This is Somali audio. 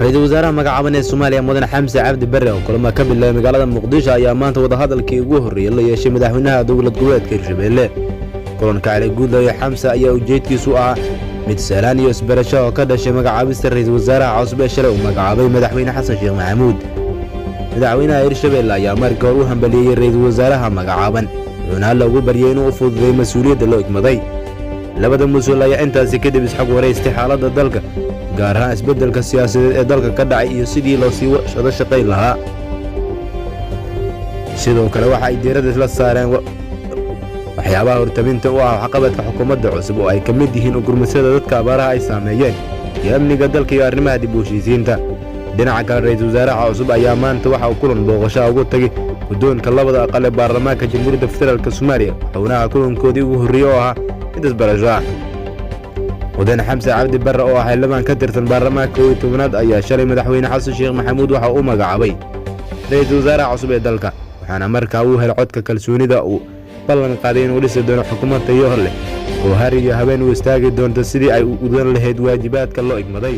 رئيس وزراء مقعبان الصومالية مدن حمزة عبد برre oo kulamo ka bilaabay magaalada Muqdisho ayaa maanta wada hadalkii ugu horeeyay la yeeshay madaxweynaha dowlad goboleedka Hirshabelle. Kulanka Cali Guudlaayo Xamse ayaa ujeedkiisu ahaa mid sahlan iyo isbarasho oo ka dhashay magacaabista ra'iisul wasaaraha cusub ee shalay uu magacaabay madaxweyne Xasan Sheekh Maxamuud. Madaxweynaha Hirshabelle ayaa markii hore u hambalyeeyay ra'iisul wasaaraha magacaaban wuxuuna lagu baryay inuu u fududeeyo mas'uuliyadda loo igmaday. labada mas'uul ayaa intaasi kadib isxaq wareystay xaaladda dalka gaar ahaan isbeddelka siyaasadeed ee dalka ka dhacay iyo sidii loo sii wada shaqayn lahaa. sidoo kale waxa ay diiradda isla saareen waxyaabaha hortabinta u ah waxqabadka xukuumadda cusub oo ay ka mid yihiin gurmadada dadka abaaraha ay saameeyeen iyo amniga dalka iyo arrimaha dib u heshiisiinta. dhinaca kale ra'iisul wasaaraha cusub ayaa maanta waxa uu kulan booqasho ugu tagay guddoonka labada aqal ee baarlamaanka jamhuuriyadda federaalka Soomaaliya xubnaha kulankoodii ugu horreeyay oo ahaa mid isbarasho ah. مدن حمزة عبد برre oo ah xildhibaan ka tirsan baarlamaanka 11aad ayaa shalay madaxweyne Xasan Sheekh Maxamuud waxa uu magacaabay ra'iisul wasaaraha cusub ee dalka waxaana markaa uu helay codka kalsoonida uu ballan qaaday inuu dhisi doono xukuumad tayo leh oo har iyo habeen u istaagi doonto sidii ay u gudan lahayd waajibaadka loo igmaday.